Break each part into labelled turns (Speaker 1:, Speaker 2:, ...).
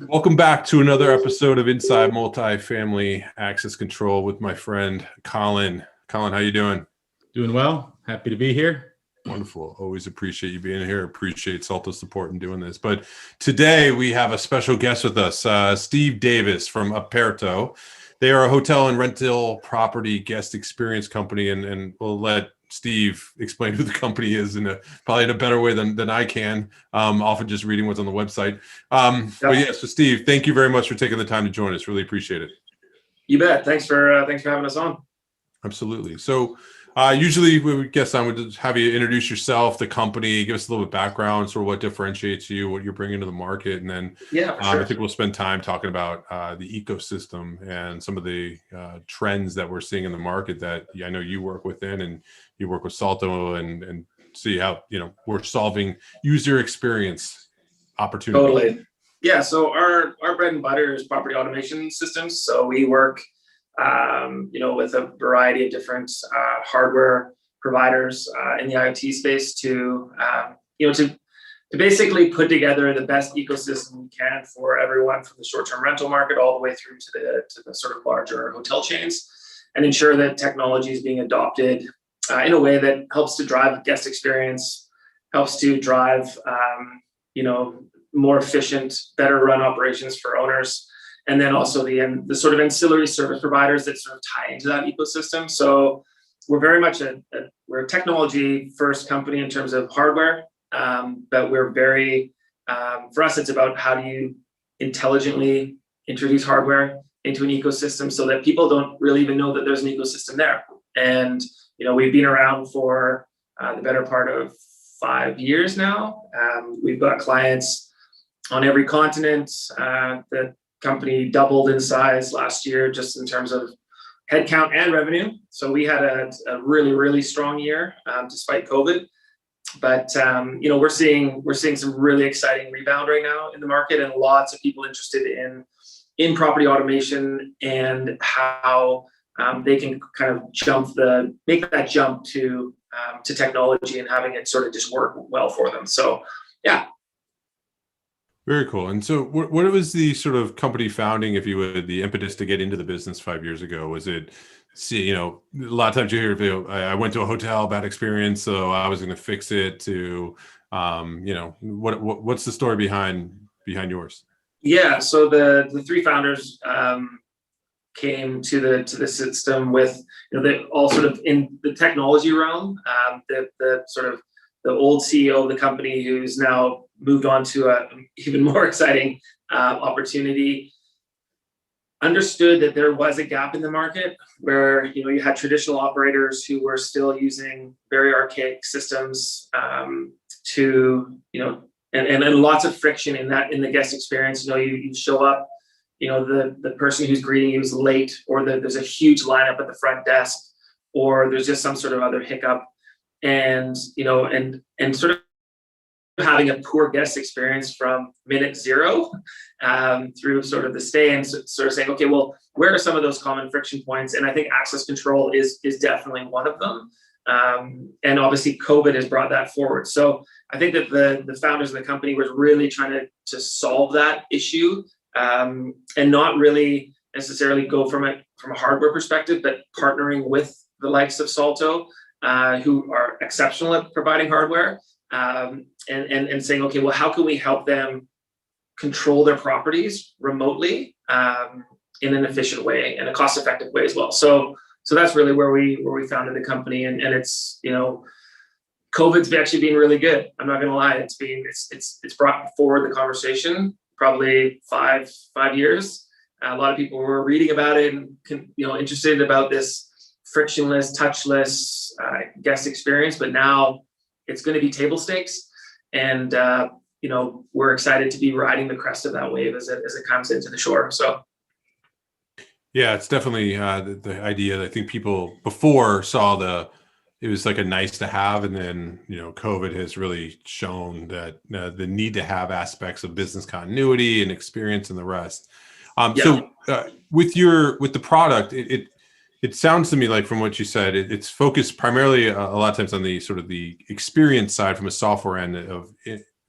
Speaker 1: Welcome back to another episode of Inside Multifamily Access Control with my friend Colin. Colin, how you doing?
Speaker 2: Doing well. Happy to be here.
Speaker 1: Wonderful. Always appreciate you being here. Appreciate Salto's support in doing this. But today we have a special guest with us, Steve Davis from Operto. They are a hotel and rental property guest experience company, and we'll let Steve explain who the company is probably in a better way than I can, often just reading what's on the website. But yeah, so Steve, thank you very much for taking the time to join us. Really appreciate it.
Speaker 3: You bet. Thanks for having us on.
Speaker 1: Absolutely. So usually we guess I would just have you introduce yourself, the company, give us a little bit of background, sort of what differentiates you, what you're bringing to the market. And then
Speaker 3: sure.
Speaker 1: I think we'll spend time talking about the ecosystem and some of the trends that we're seeing in the market that I know you work within, and you work with Salto and see how, we're solving user experience opportunities.
Speaker 3: Totally. Yeah. So our bread and butter is property automation systems. So we work with a variety of different hardware providers in the IoT space to basically put together the best ecosystem we can for everyone, from the short-term rental market all the way through to the sort of larger hotel chains, and ensure that technology is being adopted in a way that helps to drive guest experience, helps to drive more efficient, better run operations for owners. And then also the sort of ancillary service providers that sort of tie into that ecosystem. So we're very much we're a technology first company in terms of hardware, but we're very, for us, it's about how do you intelligently introduce hardware into an ecosystem so that people don't really even know that there's an ecosystem there. And, we've been around for the better part of 5 years now. We've got clients on every continent. The company doubled in size last year just in terms of headcount and revenue. So we had a really, really strong year despite COVID. But we're seeing some really exciting rebound right now in the market, and lots of people interested in property automation and how they can kind of make that jump to technology and having it sort of just work well for them. So yeah.
Speaker 1: Very cool. And so what was the sort of company founding, if you would, the impetus to get into the business 5 years ago? Was it, a lot of times you hear, I went to a hotel, bad experience, so I was going to fix it, to, what's the story behind yours?
Speaker 3: Yeah. So the three founders came to the system with, they all sort of in the technology realm. The sort of the old CEO of the company, who's now moved on to an even more exciting opportunity, understood that there was a gap in the market where you had traditional operators who were still using very archaic systems and lots of friction in the guest experience. You show up, the person who's greeting you is late, or there's a huge lineup at the front desk, or there's just some sort of other hiccup. And sort of having a poor guest experience from minute zero through sort of the stay, and sort of saying, okay, well, where are some of those common friction points? And I think access control is definitely one of them. And obviously COVID has brought that forward. So I think that the founders of the company was really trying to solve that issue, and not really necessarily go from a hardware perspective, but partnering with the likes of Salto, who are exceptional at providing hardware, and saying, okay, well, how can we help them control their properties remotely in an efficient way and a cost-effective way as well. So that's really where we founded the company, and it's COVID's actually been really good. I'm not going to lie, it's brought forward the conversation probably five years. A lot of people were reading about it and interested about this frictionless, touchless guest experience, but now it's going to be table stakes, and we're excited to be riding the crest of that wave as it comes into the shore. So
Speaker 1: yeah, it's definitely the idea that I think people before saw it was like a nice to have, and then COVID has really shown that the need to have aspects of business continuity and experience and the rest. So with the product, it sounds to me like, from what you said, it's focused primarily a lot of times on the sort of the experience side from a software end of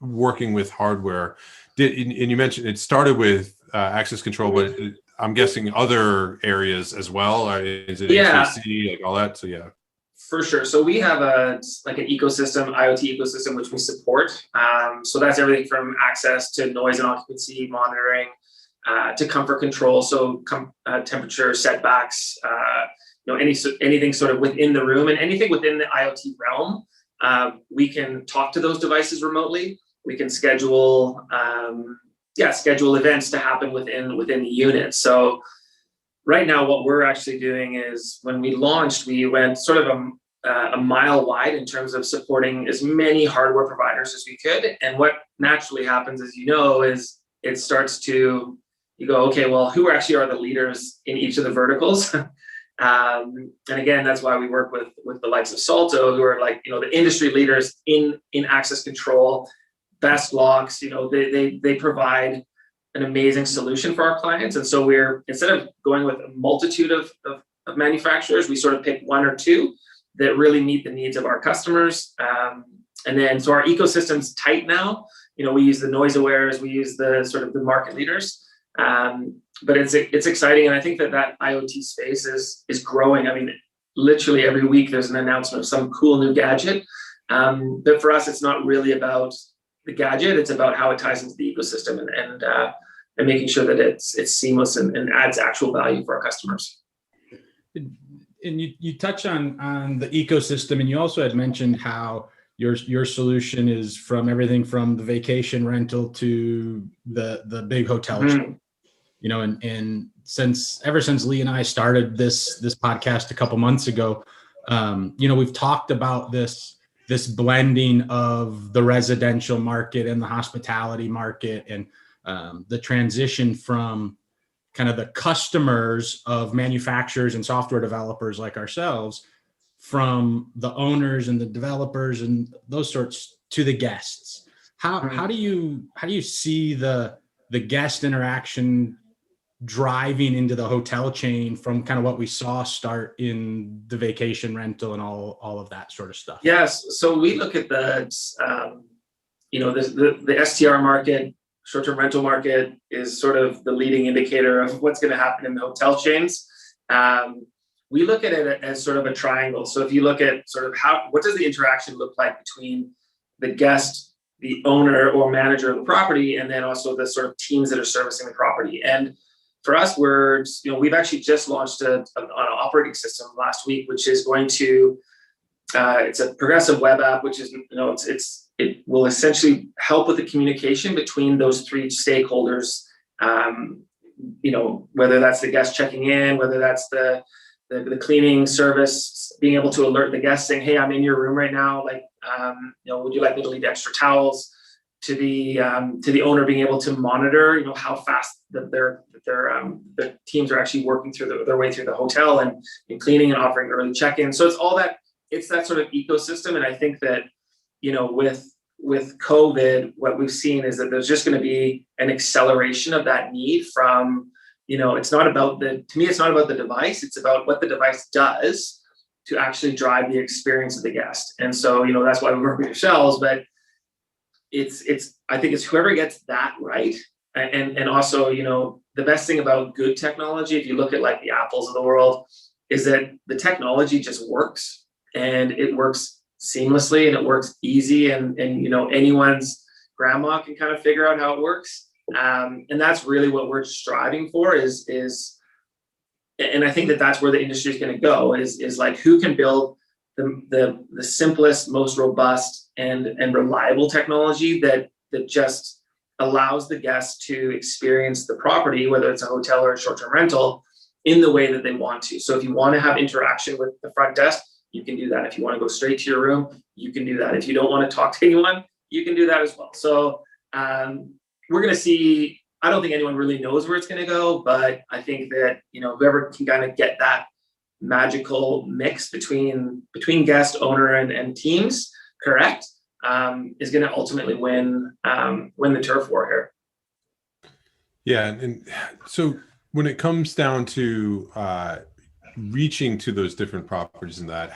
Speaker 1: working with hardware. And you mentioned it started with access control, but I'm guessing other areas as well. Is it HVAC, like all that? So yeah.
Speaker 3: For sure. So we have an ecosystem, IoT ecosystem, which we support. So that's everything from access to noise and occupancy monitoring, to comfort control. So temperature setbacks, anything sort of within the room and anything within the IoT realm. We can talk to those devices remotely. We can schedule events to happen within the unit. So right now, what we're actually doing is when we launched, we went sort of a mile wide in terms of supporting as many hardware providers as we could. And what naturally happens, as you know, is it starts to, you go, okay, well, who actually are the leaders in each of the verticals? And again, that's why we work with the likes of Salto, who are like, the industry leaders in access control, best locks. They provide an amazing solution for our clients. And so instead of going with a multitude of manufacturers, we sort of pick one or two that really meet the needs of our customers. And then, so our ecosystem's tight now. We use the noise awares, we use the sort of the market leaders. But it's exciting. And I think that IoT space is growing. I mean, literally every week there's an announcement of some cool new gadget. But for us, it's not really about the gadget, it's about how it ties into the ecosystem and making sure that it's seamless and adds actual value for our customers.
Speaker 2: And you touch on the ecosystem, and you also had mentioned how your solution is from everything from the vacation rental to the big hotel chain. And ever since Lee and I started this podcast a couple months ago, we've talked about this blending of the residential market and the hospitality market, and the transition from kind of the customers of manufacturers and software developers like ourselves, from the owners and the developers and those sorts to the guests. How do you see the guest interaction driving into the hotel chain from kind of what we saw start in the vacation rental and all of that sort of stuff?
Speaker 3: Yes. So we look at the STR market, short-term rental market, is sort of the leading indicator of what's going to happen in the hotel chains. We look at it as sort of a triangle. So if you look at sort of what does the interaction look like between the guest, the owner or manager of the property, and then also the sort of teams that are servicing the property. And for us, we've actually just launched an operating system last week, which is going to, it's a progressive web app, which is, it will essentially help with the communication between those three stakeholders. Whether that's the guest checking in, whether that's the cleaning service, being able to alert the guest saying, "Hey, I'm in your room right now. Would you like me to leave extra towels?" To the owner being able to monitor, how fast their teams are actually working through their way through the hotel and cleaning and offering early check-in. So it's that sort of ecosystem. And I think that, with COVID, what we've seen is that there's just going to be an acceleration of that need from, it's not about the device, it's about what the device does to actually drive the experience of the guest. And so, that's why we work with yourselves, but I think it's whoever gets that right. And also, the best thing about good technology, if you look at like the Apples of the world, is that the technology just works, and it works seamlessly, and it works easy, and anyone's grandma can kind of figure out how it works. And that's really what we're striving for is, and I think that that's where the industry is going to go is like, who can build the simplest, most robust and reliable technology that just allows the guest to experience the property, whether it's a hotel or a short-term rental, in the way that they want to. So if you want to have interaction with the front desk, you can do that. If you want to go straight to your room, you can do that. If you don't want to talk to anyone, you can do that as well. So we're going to see, I don't think anyone really knows where it's going to go, but I think that, whoever can kind of get that magical mix between guest, owner, and teams correct, is going to ultimately win the turf war here.
Speaker 1: Yeah. And so when it comes down to reaching to those different properties and that,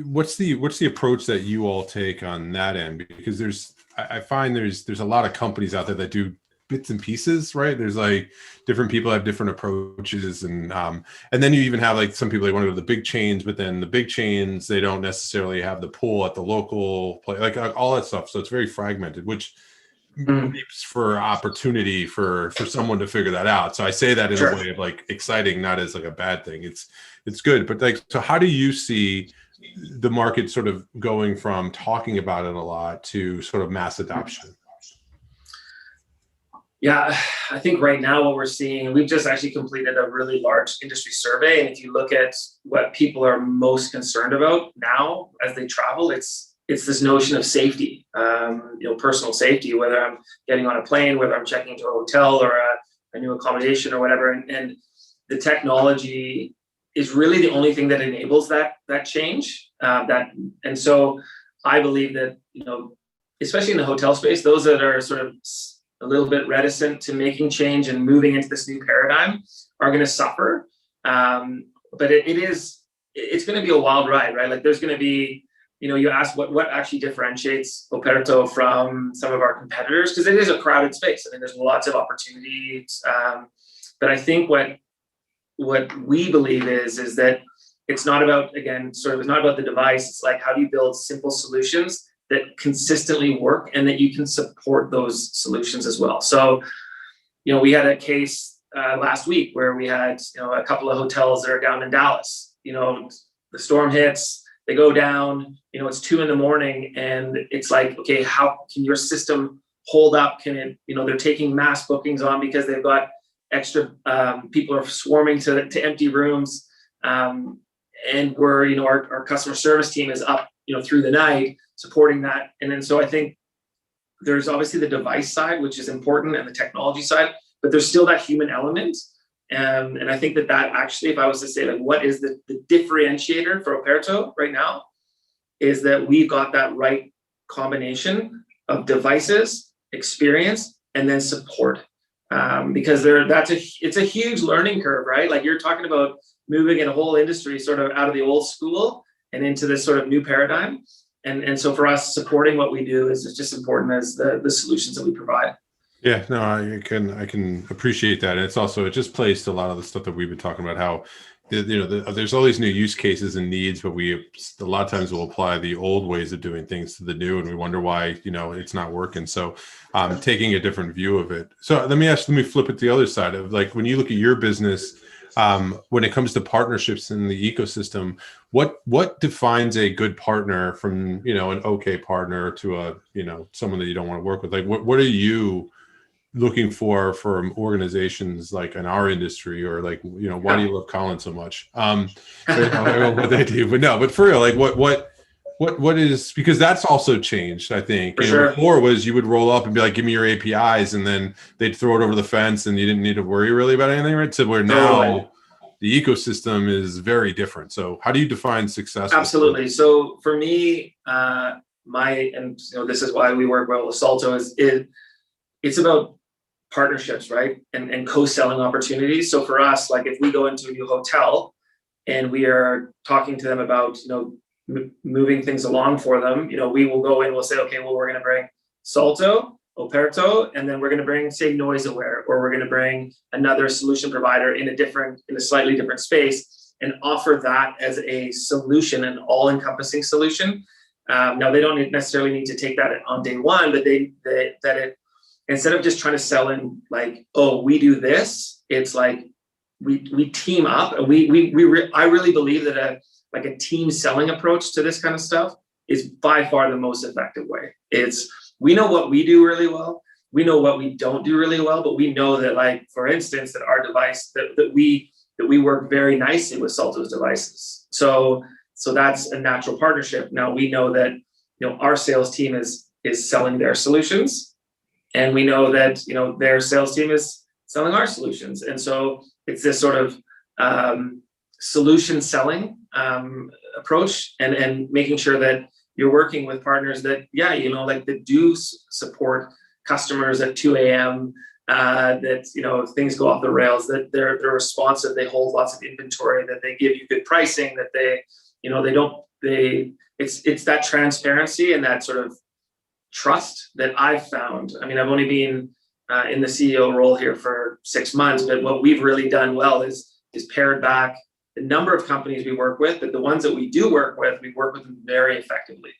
Speaker 1: what's the approach that you all take on that end? Because I find there's a lot of companies out there that do bits and pieces, right? There's like different people have different approaches, and then you even have like some people, they want to go to the big chains, but then the big chains, they don't necessarily have the pull at the local play, like all that stuff. So it's very fragmented, which leaves for opportunity for someone to figure that out. So I say that in
Speaker 3: Sure.
Speaker 1: a way of like exciting, not as like a bad thing. It's good, but like, so how do you see the market sort of going from talking about it a lot to sort of mass adoption?
Speaker 3: Yeah, I think right now what we're seeing, we've just actually completed a really large industry survey. And if you look at what people are most concerned about now as they travel, it's this notion of safety, personal safety, whether I'm getting on a plane, whether I'm checking into a hotel or a new accommodation or whatever. And the technology is really the only thing that enables that change. And so I believe that, especially in the hotel space, those that are sort of a little bit reticent to making change and moving into this new paradigm are going to suffer. But it's going to be a wild ride, right? Like there's going to be, you ask what actually differentiates Operto from some of our competitors, because it is a crowded space. I mean, there's lots of opportunities. But I think what we believe is that it's not about, again, it's not about the device. It's like, how do you build simple solutions that consistently work and that you can support those solutions as well? So, we had a case last week where we had, a couple of hotels that are down in Dallas. The storm hits, they go down, it's 2 a.m. and it's like, okay, how can your system hold up? Can it, they're taking mass bookings on because they've got extra, people are swarming to empty rooms. And we're, our customer service team is up, through the night supporting that. And then, so I think there's obviously the device side, which is important, and the technology side, but there's still that human element. And I think that actually, if I was to say, like, what is the differentiator for Operto right now, is that we've got that right combination of devices, experience, and then support. Because it's a huge learning curve, right? Like you're talking about moving in a whole industry sort of out of the old school and into this sort of new paradigm. And so for us, supporting what we do is just important as the solutions that we provide.
Speaker 1: Yeah, no, I can appreciate that. And it just plays to a lot of the stuff that we've been talking about, how there's all these new use cases and needs, but we a lot of times will apply the old ways of doing things to the new, and we wonder why it's not working. So taking a different view of it. So let me flip it to the other side of, like, when you look at your business, when it comes to partnerships in the ecosystem, what defines a good partner from an okay partner to someone that you don't want to work with? Like what are you looking for from organizations like in our industry, or like, why do you love Colin so much? What they do, but for real, like what is, because that's also changed, I think.
Speaker 3: For sure.
Speaker 1: Before was you would roll up and be like, give me your APIs, and then they'd throw it over the fence and you didn't need to worry really about anything, right? So where now the ecosystem is very different. So how do you define success?
Speaker 3: Absolutely. So for me, this is why we work well with Salto, it's about partnerships, right? And co-selling opportunities. So for us, like if we go into a new hotel and we are talking to them about, moving things along for them, we will go in, we'll say, okay, well, we're going to bring Salto, Operto, and then we're going to bring, say, Noise Aware, or we're going to bring another solution provider in a slightly different space, and offer that as a solution, an all-encompassing solution. Now, they don't necessarily need to take that on day one, but instead of just trying to sell in like, oh, we do this, it's like we team up, and I really believe that a team selling approach to this kind of stuff is by far the most effective way. We know what we do really well, we know what we don't do really well, but we know that, like, for instance, that our device that we work very nicely with Salto's devices. So that's a natural partnership. Now we know that our sales team is selling their solutions, and we know that their sales team is selling our solutions, and so it's this sort of solution selling approach, and making sure that you're working with partners that that do support customers at 2 a.m. That things go off the rails, that they're responsive, they hold lots of inventory, that they give you good pricing, that it's that transparency and that sort of trust that I've found. I mean, I've only been in the CEO role here for 6 months, but what we've really done well is pared back the number of companies we work with, but the ones that we do work with, we work with them very effectively.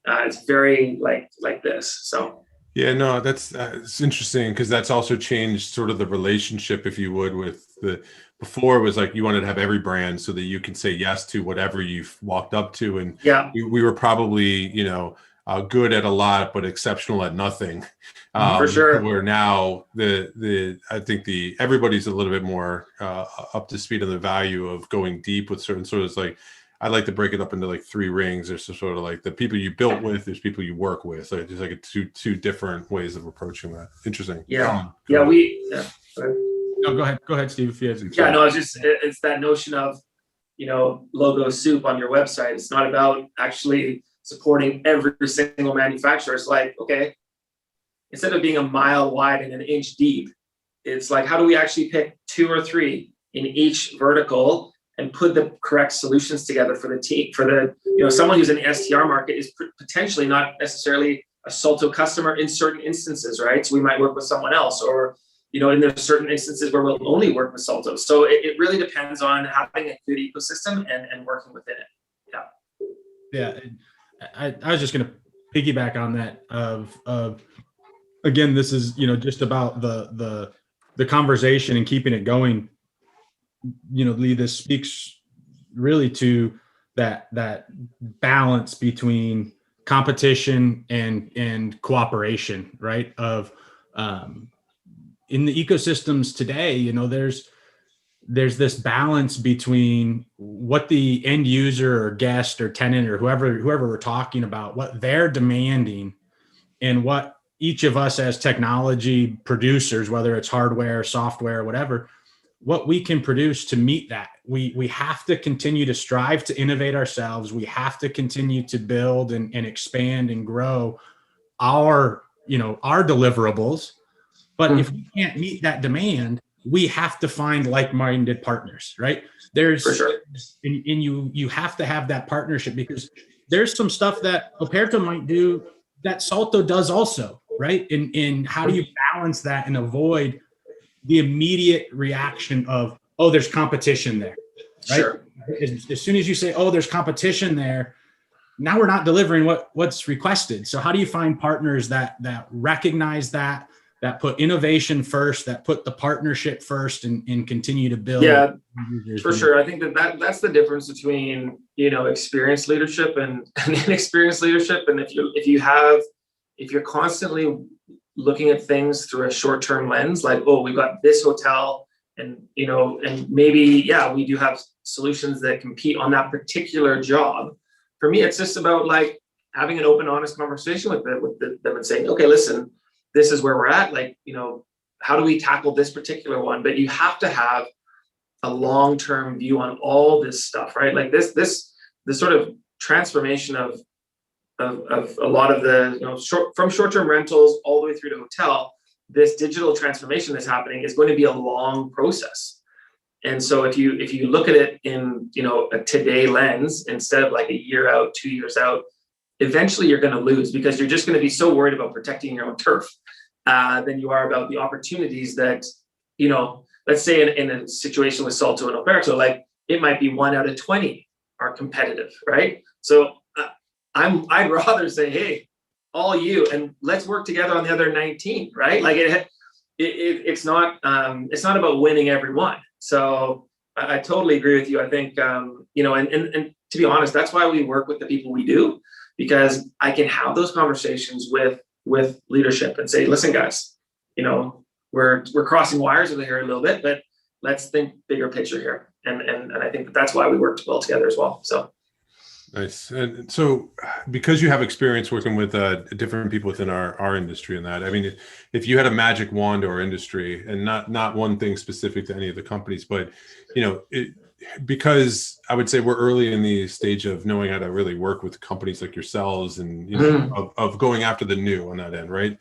Speaker 3: It's very like this. So
Speaker 1: yeah, no, that's it's interesting because that's also changed sort of the relationship, if you would, with the before it was like you wanted to have every brand so that you can say yes to whatever you've walked up to, and
Speaker 3: yeah,
Speaker 1: we were probably good at a lot but exceptional at nothing.
Speaker 3: for sure.
Speaker 1: Where now I think everybody's a little bit more up to speed on the value of going deep with certain sort of like. I like to break it up into like 3 rings. There's sort of like the people you built with, there's people you work with. So there's like two different ways of approaching that. Interesting.
Speaker 3: Yeah.
Speaker 1: Go
Speaker 3: Yeah.
Speaker 2: No, go ahead, Steve. If you have
Speaker 3: Yeah, no, it's that notion of, logo soup on your website. It's not about actually supporting every single manufacturer. It's like, okay, instead of being a mile wide and an inch deep, it's like, how do we actually pick 2 or 3 in each vertical and put the correct solutions together for the team, for the, someone who's in the STR market is potentially not necessarily a Salto customer in certain instances, right? So we might work with someone else, or, and there's certain instances where we'll only work with Salto. So it really depends on having a good ecosystem and working within it. Yeah.
Speaker 2: Yeah. I was just going to piggyback on that of again, this is, just about the conversation and keeping it going. Lee, this speaks really to that balance between competition and cooperation, right? Of in the ecosystems today, there's this balance between what the end user or guest or tenant or whoever we're talking about, what they're demanding, and what each of us as technology producers, whether it's hardware, software, whatever, what we can produce to meet that. We have to continue to strive to innovate ourselves. We have to continue to build and expand and grow our deliverables. But if we can't meet that demand, we have to find like-minded partners, right?
Speaker 3: For sure.
Speaker 2: And you have to have that partnership, because there's some stuff that Operto might do that Salto does also, right? And how do you balance that and avoid the immediate reaction of, oh, there's competition there, right?
Speaker 3: Sure.
Speaker 2: As soon as you say, oh, there's competition there, now we're not delivering what's requested. So how do you find partners that recognize that put innovation first, that put the partnership first, and continue to build?
Speaker 3: Yeah, for sure. I think that's the difference between, experienced leadership and inexperienced leadership. And if you're constantly looking at things through a short-term lens, like, oh, we've got this hotel and, and maybe, we do have solutions that compete on that particular job. For me, it's just about like having an open, honest conversation with them and saying, okay, listen, this is where we're at. Like, how do we tackle this particular one? But you have to have a long-term view on all this stuff, right? Like this sort of transformation of a lot of the, from short-term rentals all the way through to hotel, this digital transformation that's happening is going to be a long process. And so if you look at it in, a today lens, instead of like a year out, 2 years out, eventually you're going to lose, because you're just going to be so worried about protecting your own turf than you are about the opportunities that, let's say in a situation with Salto and Operto, like it might be 1 out of 20 are competitive, right? So I'd rather say, hey, all you, and let's work together on the other 19, right? Like it's not about winning every one. So I totally agree with you. I think, and to be honest, that's why we work with the people we do, because I can have those conversations with leadership and say, listen, guys, we're crossing wires over here a little bit, but let's think bigger picture here. And I think that's why we worked well together as well. So.
Speaker 1: Nice. And so because you have experience working with different people within our industry and that, I mean, if you had a magic wand or industry, and not one thing specific to any of the companies, but, because I would say we're early in the stage of knowing how to really work with companies like yourselves and, of going after the new on that end, right?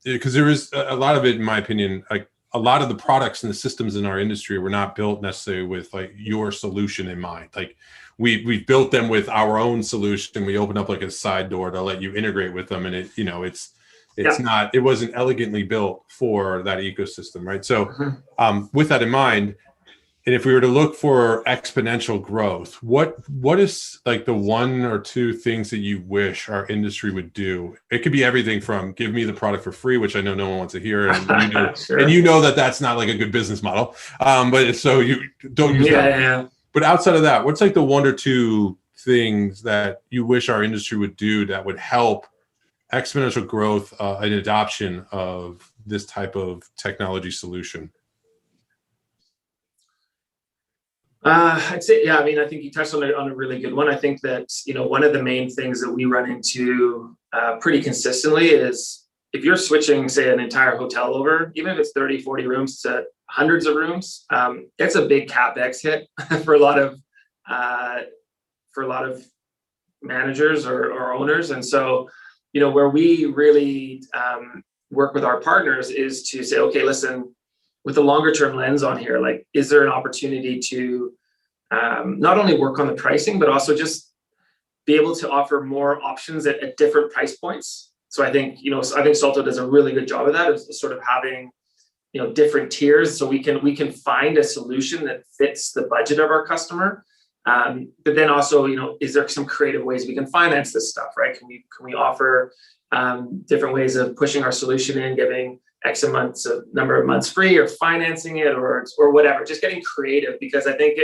Speaker 1: Because there is a lot of it, in my opinion, like a lot of the products and the systems in our industry were not built necessarily with like your solution in mind. Like we built them with our own solution. We opened up like a side door to let you integrate with them, and it wasn't elegantly built for that ecosystem, right? So with that in mind, and if we were to look for exponential growth, what is like the one or two things that you wish our industry would do? It could be everything from give me the product for free, which I know no one wants to hear, and
Speaker 3: Sure.
Speaker 1: and you know that that's not like a good business model. But so you don't use that.
Speaker 3: Yeah.
Speaker 1: But outside of that, what's like the one or two things that you wish our industry would do that would help exponential growth and adoption of this type of technology solution?
Speaker 3: I'd say, yeah, I mean, I think you touched on a really good one. I think that, one of the main things that we run into pretty consistently is if you're switching, say, an entire hotel over, even if it's 30, 40 rooms to hundreds of rooms, it's a big CapEx hit for a lot of managers or owners. And so, where we really work with our partners is to say, okay, listen, with a longer term lens on here, like, is there an opportunity to not only work on the pricing, but also just be able to offer more options at different price points? So I think, Salto does a really good job of that, of sort of having, different tiers, so we can find a solution that fits the budget of our customer. But then also, is there some creative ways we can finance this stuff, right? Can we offer different ways of pushing our solution in, giving X number of months free, or financing it, or whatever, just getting creative. Because I think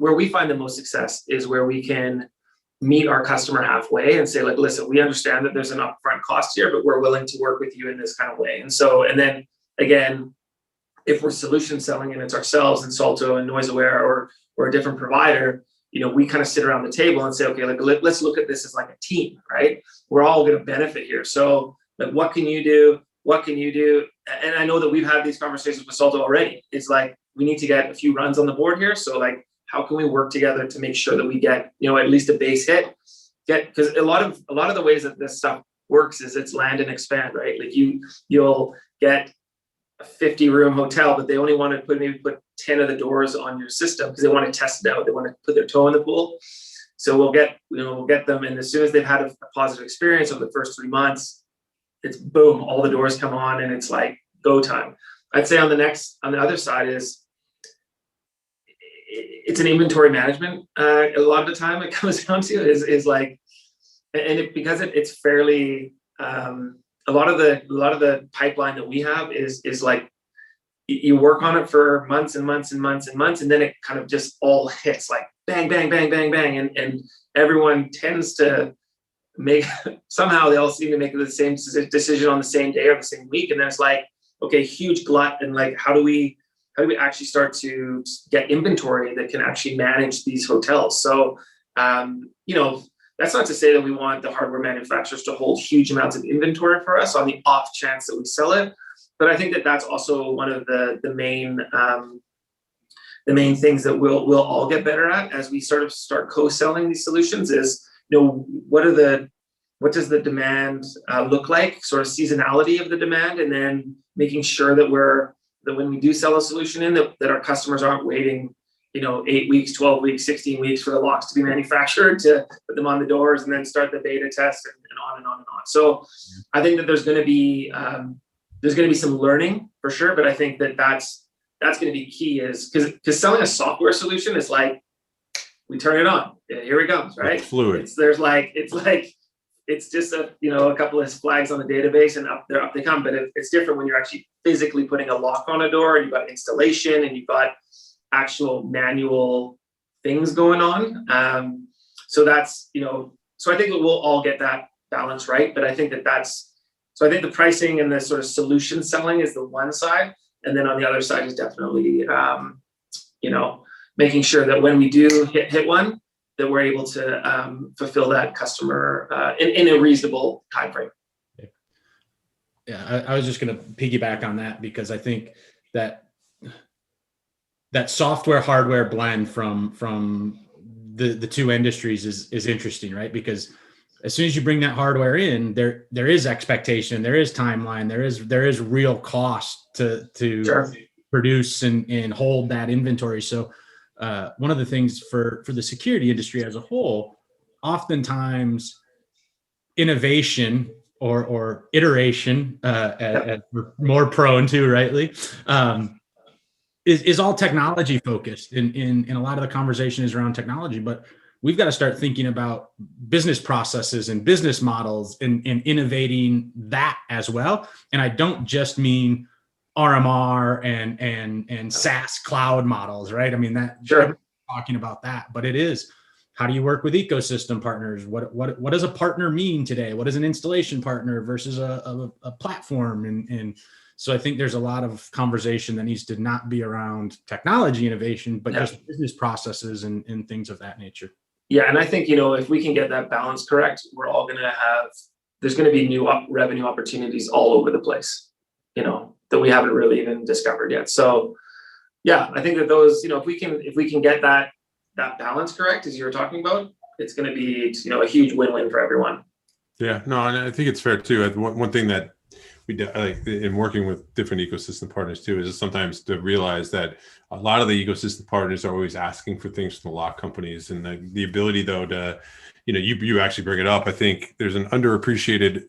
Speaker 3: where we find the most success is where we can meet our customer halfway and say, like, listen, we understand that there's an upfront cost here, but we're willing to work with you in this kind of way. And then again, if we're solution selling and it's ourselves and Salto and NoiseAware or a different provider, we kind of sit around the table and say, okay, like, let's look at this as like a team, right? We're all going to benefit here. So, like, what can you do? What can you do? And I know that we've had these conversations with Salto already. It's like, we need to get a few runs on the board here. So, like, how can we work together to make sure that we get, at least a base hit? Because a lot of the ways that this stuff works is it's land and expand, right? Like, you'll get a 50-room hotel, but they only want to put 10 of the doors on your system because they want to test it out. They want to put their toe in the pool. So we'll get them, and as soon as they've had a positive experience over the first 3 months, it's boom, all the doors come on, and it's like go time. I'd say on the other side is it's an inventory management. A lot of the time it comes down to is like, and because it's fairly a lot of the pipeline that we have is like you work on it for months and months and months and months, and then it kind of just all hits like bang, bang, bang, bang, bang, and everyone tends to make, somehow they all seem to make the same decision on the same day or the same week, and then it's like, okay, huge glut, and like, how do we actually start to get inventory that can actually manage these hotels? So, that's not to say that we want the hardware manufacturers to hold huge amounts of inventory for us on the off chance that we sell it. But I think that that's also one of the main things that we'll all get better at as we sort of start co-selling these solutions is, what does the demand look like, sort of seasonality of the demand, and then making sure that when we do sell a solution in, that our customers aren't waiting 8 weeks, 12 weeks, 16 weeks for the locks to be manufactured to put them on the doors and then start the beta test and on and on and on. So I think that there's going to be some learning for sure, but I think that that's going to be key, is because selling a software solution is like, we turn it on, here it comes, right?
Speaker 1: It's fluid.
Speaker 3: It's just a couple of flags on the database and up they come. But it's different when you're actually physically putting a lock on a door, and you've got installation and you've got actual manual things going on. So that's, so I think we'll all get that balance right. But I think so I think the pricing and the sort of solution selling is the one side. And then on the other side is definitely, making sure that when we do hit one, that we're able to fulfill that customer in a reasonable time frame.
Speaker 2: Yeah, I was just going to piggyback on that, because I think that software hardware blend from the two industries is interesting, right? Because as soon as you bring that hardware in, there is expectation, there is timeline, there is real cost to
Speaker 3: Sure.
Speaker 2: produce and hold that inventory. So one of the things for the security industry as a whole, oftentimes innovation or iteration, as we're more prone to, rightly, is all technology focused. In a lot of the conversation is around technology, but we've got to start thinking about business processes and business models and innovating that as well. And I don't just mean RMR and SaaS cloud models, right? I mean, that
Speaker 3: Sure.
Speaker 2: talking about that, but it is, how do you work with ecosystem partners? What does a partner mean today? What is an installation partner versus a platform? And so I think there's a lot of conversation that needs to not be around technology innovation, but just business processes and things of that nature.
Speaker 3: Yeah, and I think, if we can get that balance correct, we're all going to there's going to be new revenue opportunities all over the place, that we haven't really even discovered yet. So yeah, I think that those, if we can get that balance correct, as you were talking about, it's going to be, a huge win-win for everyone.
Speaker 1: Yeah, no, and I think it's fair too. One thing that we like in working with different ecosystem partners too is sometimes to realize that a lot of the ecosystem partners are always asking for things from the lock companies, and the ability though to, you actually bring it up. I think there's an underappreciated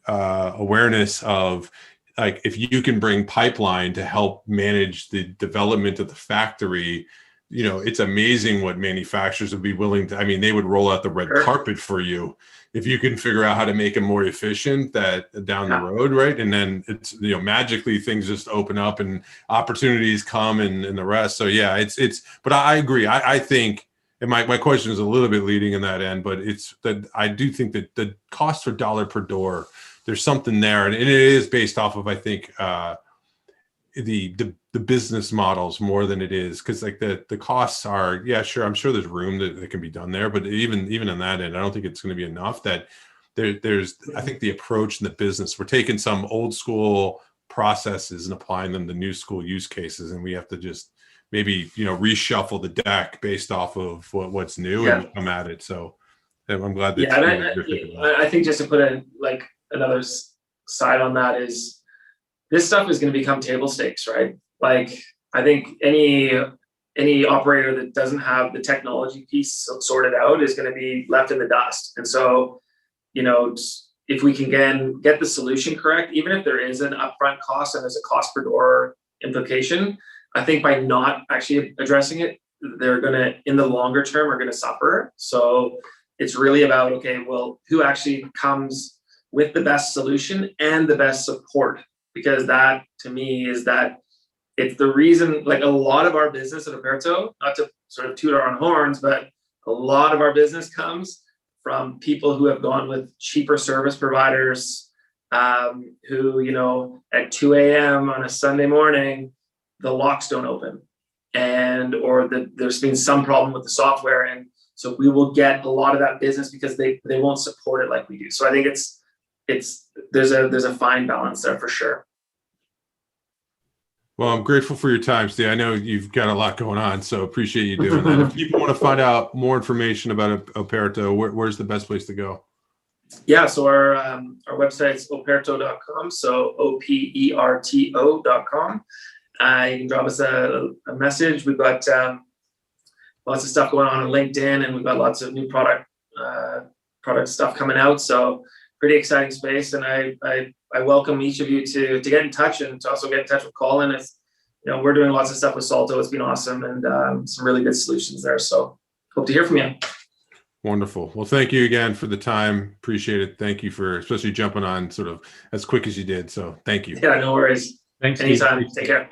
Speaker 1: awareness of, like, if you can bring pipeline to help manage the development of the factory, it's amazing what manufacturers would be willing to. I mean, they would roll out the red carpet for you if you can figure out how to make them more efficient down the road, right? And then it's, magically things just open up and opportunities come and the rest. So yeah, but I agree. I think, and my question is a little bit leading in that end, but it's that I do think that the cost for dollar per door, there's something there, and it is based off of, I think, the business models more than it is, because like the costs are, yeah, sure, I'm sure there's room that can be done there, but even on that end, I don't think it's going to be enough. That there's I think the approach in the business, we're taking some old school processes and applying them to new school use cases, and we have to just maybe reshuffle the deck based off of what's new and come at it. So I'm glad that
Speaker 3: I think just to put in like another side on that is, this stuff is going to become table stakes, right? Like, I think any operator that doesn't have the technology piece sorted out is going to be left in the dust. And so, if we can get the solution correct, even if there is an upfront cost and there's a cost per door implication, I think by not actually addressing it, they're going to, in the longer term, are going to suffer. So it's really about, okay, well, who actually comes with the best solution and the best support? Because that, to me, it's the reason, like, a lot of our business at Operto, not to sort of toot our own horns, but a lot of our business comes from people who have gone with cheaper service providers, who, at 2 a.m. on a Sunday morning, the locks don't open, or there's been some problem with the software. And so we will get a lot of that business because they won't support it like we do. So I think there's a fine balance there for sure.
Speaker 1: Well, I'm grateful for your time, Steve. I know you've got a lot going on, so appreciate you doing that. If people want to find out more information about Operto, where's the best place to go?
Speaker 3: Yeah, so our website's operto.com, so operto.com. You can drop us a message. We've got lots of stuff going on LinkedIn, and we've got lots of new product stuff coming out. So pretty exciting space, and I welcome each of you to get in touch, and to also get in touch with Colin. If we're doing lots of stuff with Salto, it's been awesome, and some really good solutions there. So hope to hear from you.
Speaker 1: Wonderful. Well, thank you again for the time. Appreciate it. Thank you for especially jumping on sort of as quick as you did. So thank you.
Speaker 3: Yeah, no worries.
Speaker 2: Thanks.
Speaker 3: Anytime. Take care.